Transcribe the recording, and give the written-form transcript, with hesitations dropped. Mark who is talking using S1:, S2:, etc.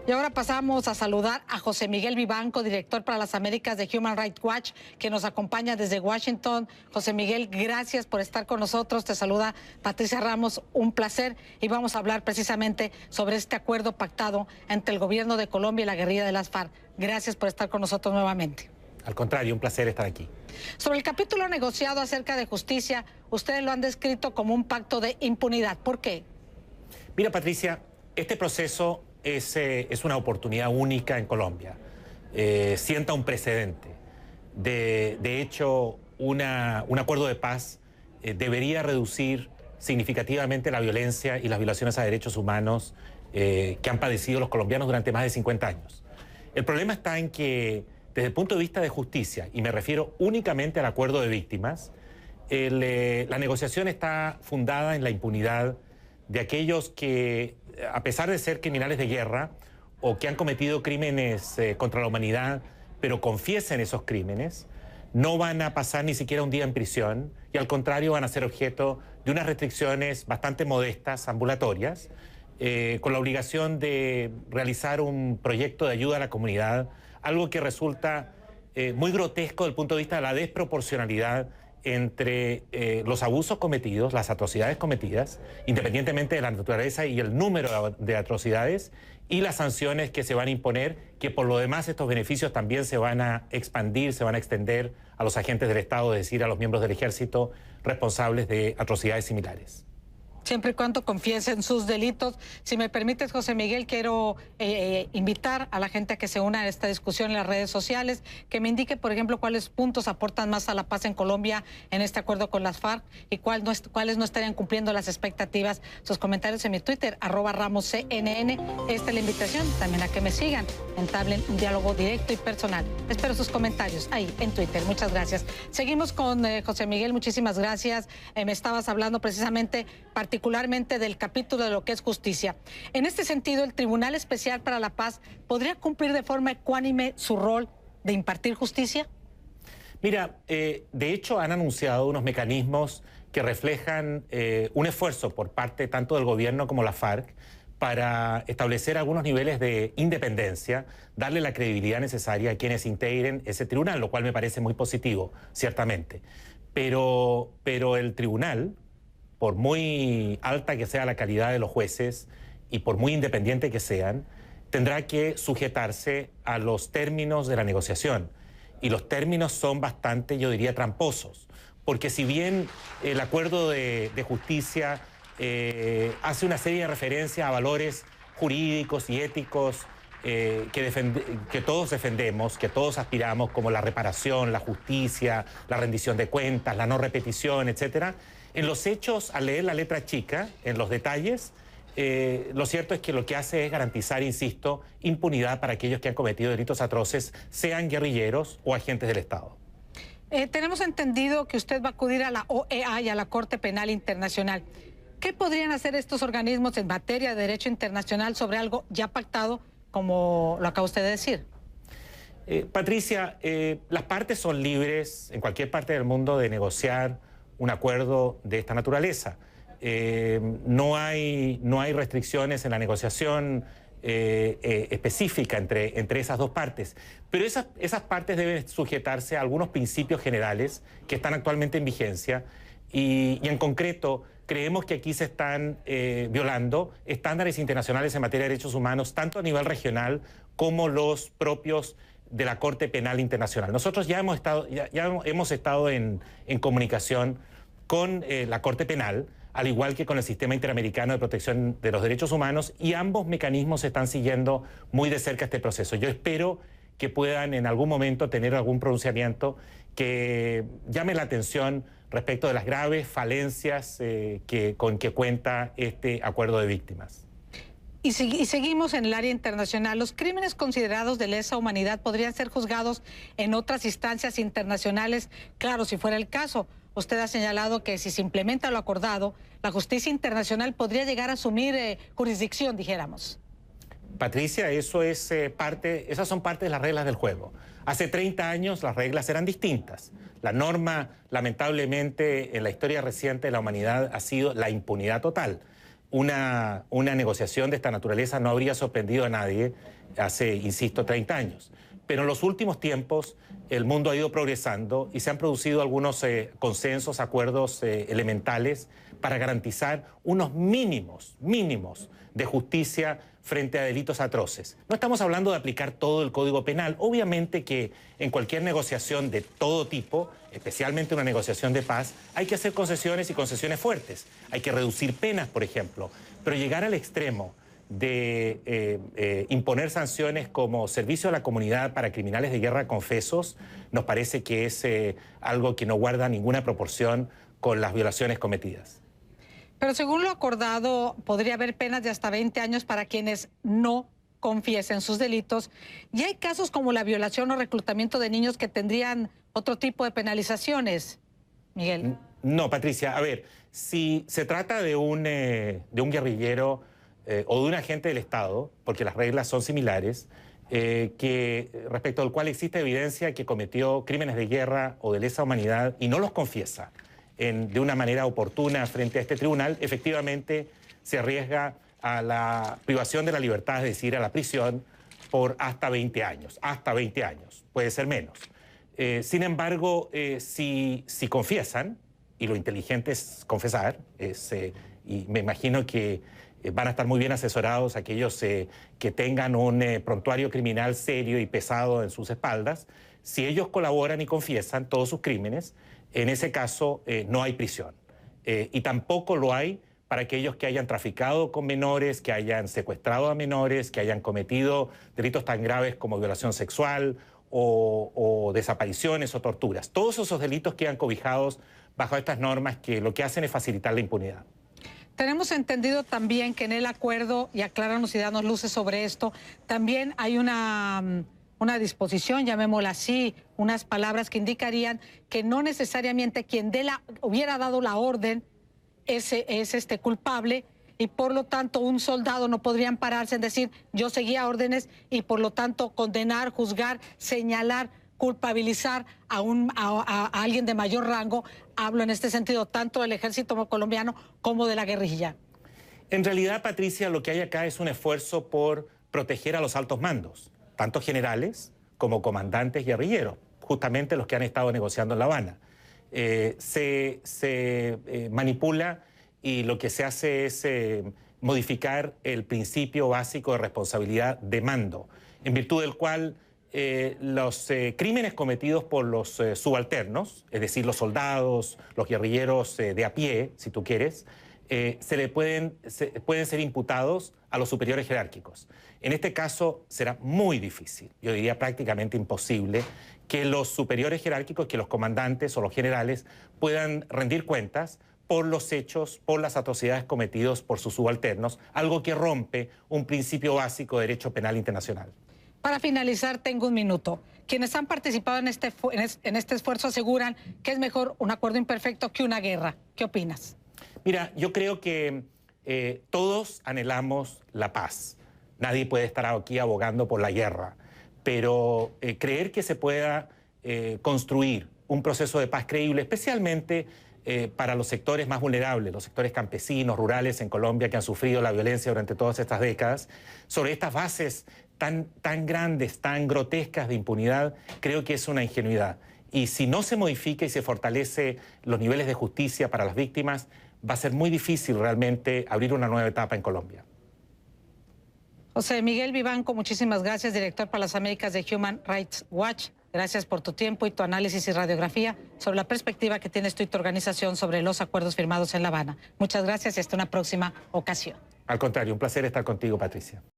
S1: Y ahora pasamos a saludar a José Miguel Vivanco, director para las Américas de Human Rights Watch, que nos acompaña desde Washington. José Miguel, gracias por estar con nosotros. Te saluda Patricia Ramos, un placer. Y vamos a hablar precisamente sobre este acuerdo pactado entre el gobierno de Colombia y la guerrilla de las FARC. Gracias por estar con nosotros nuevamente.
S2: Al contrario, un placer estar aquí.
S1: Sobre el capítulo negociado acerca de justicia, ustedes lo han descrito como un pacto de impunidad. ¿Por qué?
S2: Mira, Patricia, este proceso es una oportunidad única en Colombia. Sienta un precedente. De hecho, un acuerdo de paz debería reducir significativamente la violencia y las violaciones a derechos humanos que han padecido los colombianos durante más de 50 años. El problema está en que, desde el punto de vista de justicia, y me refiero únicamente al acuerdo de víctimas, la negociación está fundada en la impunidad de aquellos que, a pesar de ser criminales de guerra o que han cometido crímenes contra la humanidad, pero confiesen esos crímenes, no van a pasar ni siquiera un día en prisión y al contrario van a ser objeto de unas restricciones bastante modestas, ambulatorias, con la obligación de realizar un proyecto de ayuda a la comunidad, algo que resulta muy grotesco desde el punto de vista de la desproporcionalidad entre los abusos cometidos, las atrocidades cometidas, independientemente de la naturaleza y el número de atrocidades, y las sanciones que se van a imponer, que por lo demás estos beneficios también se van a expandir, se van a extender a los agentes del Estado, es decir, a los miembros del Ejército responsables de atrocidades similares.
S1: Siempre y cuando confiesen sus delitos. Si me permites, José Miguel, quiero invitar a la gente a que se una a esta discusión en las redes sociales, que me indique, por ejemplo, cuáles puntos aportan más a la paz en Colombia en este acuerdo con las FARC y cuáles no estarían cumpliendo las expectativas. Sus comentarios en mi Twitter, @RamosCNN. Esta es la invitación también a que me sigan, entablen un diálogo directo y personal. Espero sus comentarios ahí en Twitter. Muchas gracias. Seguimos con José Miguel, muchísimas gracias. Me estabas hablando precisamente particularmente del capítulo de lo que es justicia. En este sentido, el Tribunal Especial para la Paz podría cumplir de forma ecuánime su rol de impartir justicia.
S2: Mira, de hecho han anunciado unos mecanismos que reflejan un esfuerzo por parte tanto del gobierno como la FARC para establecer algunos niveles de independencia, darle la credibilidad necesaria a quienes integren ese tribunal, lo cual me parece muy positivo, ciertamente. Pero el tribunal, por muy alta que sea la calidad de los jueces y por muy independiente que sean, tendrá que sujetarse a los términos de la negociación. Y los términos son bastante, yo diría, tramposos. Porque si bien el acuerdo de justicia hace una serie de referencias a valores jurídicos y éticos que todos defendemos, que todos aspiramos, como la reparación, la justicia, la rendición de cuentas, la no repetición, etcétera, en los hechos, al leer la letra chica, en los detalles, lo cierto es que lo que hace es garantizar, insisto, impunidad para aquellos que han cometido delitos atroces, sean guerrilleros o agentes del Estado.
S1: Tenemos entendido que usted va a acudir a la OEA y a la Corte Penal Internacional. ¿Qué podrían hacer estos organismos en materia de derecho internacional sobre algo ya pactado, como lo acaba usted de decir?
S2: Patricia, las partes son libres en cualquier parte del mundo de negociar un acuerdo de esta naturaleza. No hay restricciones en la negociación específica entre esas dos partes, pero esas partes deben sujetarse a algunos principios generales que están actualmente en vigencia y en concreto creemos que aquí se están violando estándares internacionales en materia de derechos humanos, tanto a nivel regional como los propios de la Corte Penal Internacional. Nosotros ya hemos estado en comunicación con la Corte Penal, al igual que con el Sistema Interamericano de Protección de los Derechos Humanos, y ambos mecanismos están siguiendo muy de cerca este proceso. Yo espero que puedan en algún momento tener algún pronunciamiento que llame la atención respecto de las graves falencias con que cuenta este acuerdo de víctimas.
S1: Y seguimos en el área internacional. Los crímenes considerados de lesa humanidad podrían ser juzgados en otras instancias internacionales, claro, si fuera el caso. Usted ha señalado que si se implementa lo acordado, la justicia internacional podría llegar a asumir jurisdicción, dijéramos.
S2: Patricia, esas son parte de las reglas del juego. Hace 30 años las reglas eran distintas. La norma, lamentablemente, en la historia reciente de la humanidad ha sido la impunidad total. una negociación de esta naturaleza no habría sorprendido a nadie hace, insisto, 30 años. Pero en los últimos tiempos el mundo ha ido progresando y se han producido algunos consensos, acuerdos elementales para garantizar unos mínimos de justicia frente a delitos atroces. No estamos hablando de aplicar todo el Código Penal. Obviamente que en cualquier negociación de todo tipo, especialmente una negociación de paz, hay que hacer concesiones y concesiones fuertes. Hay que reducir penas, por ejemplo. Pero llegar al extremo de imponer sanciones como servicio a la comunidad para criminales de guerra confesos, nos parece que es algo que no guarda ninguna proporción con las violaciones cometidas.
S1: Pero según lo acordado, podría haber penas de hasta 20 años para quienes no confiesen sus delitos. Y hay casos como la violación o reclutamiento de niños que tendrían otro tipo de penalizaciones, Miguel.
S2: No, Patricia, a ver, si se trata de un guerrillero o de un agente del Estado, porque las reglas son similares, respecto al cual existe evidencia que cometió crímenes de guerra o de lesa humanidad y no los confiesa de una manera oportuna frente a este tribunal, efectivamente se arriesga a la privación de la libertad, es decir, a la prisión por hasta 20 años. Hasta 20 años, puede ser menos. Sin embargo, si confiesan, y lo inteligente es confesar, y me imagino que van a estar muy bien asesorados aquellos que tengan un prontuario criminal serio y pesado en sus espaldas. Si ellos colaboran y confiesan todos sus crímenes, en ese caso no hay prisión. Y tampoco lo hay para aquellos que hayan traficado con menores, que hayan secuestrado a menores, que hayan cometido delitos tan graves como violación sexual o desapariciones o torturas. Todos esos delitos quedan cobijados bajo estas normas que lo que hacen es facilitar la impunidad.
S1: Tenemos entendido también que en el acuerdo, y acláranos y danos luces sobre esto, también hay una disposición, llamémosla así, unas palabras que indicarían que no necesariamente quien hubiera dado la orden es culpable, y por lo tanto un soldado no podría ampararse en decir yo seguía órdenes y por lo tanto condenar, juzgar, señalar, culpabilizar a alguien de mayor rango. Hablo en este sentido tanto del ejército colombiano como de la guerrilla.
S2: En realidad, Patricia, lo que hay acá es un esfuerzo por proteger a los altos mandos, tanto generales como comandantes guerrilleros, justamente los que han estado negociando en La Habana. Se manipula y lo que se hace es modificar el principio básico de responsabilidad de mando, en virtud del cual los crímenes cometidos por los subalternos, es decir, los soldados, los guerrilleros de a pie, si tú quieres, pueden ser imputados a los superiores jerárquicos. En este caso será muy difícil, yo diría prácticamente imposible, que los superiores jerárquicos, que los comandantes o los generales puedan rendir cuentas por los hechos, por las atrocidades cometidos por sus subalternos, algo que rompe un principio básico de derecho penal internacional.
S1: Para finalizar, tengo un minuto. Quienes han participado en este esfuerzo aseguran que es mejor un acuerdo imperfecto que una guerra. ¿Qué opinas?
S2: Mira, yo creo que todos anhelamos la paz. Nadie puede estar aquí abogando por la guerra. Pero creer que se pueda construir un proceso de paz creíble, especialmente para los sectores más vulnerables, los sectores campesinos, rurales en Colombia que han sufrido la violencia durante todas estas décadas, sobre estas bases tan grandes, tan grotescas de impunidad, creo que es una ingenuidad. Y si no se modifica y se fortalece los niveles de justicia para las víctimas, va a ser muy difícil realmente abrir una nueva etapa en Colombia.
S1: José Miguel Vivanco, muchísimas gracias, director para las Américas de Human Rights Watch. Gracias por tu tiempo y tu análisis y radiografía sobre la perspectiva que tienes tú y tu organización sobre los acuerdos firmados en La Habana. Muchas gracias y hasta una próxima ocasión.
S2: Al contrario, un placer estar contigo, Patricia.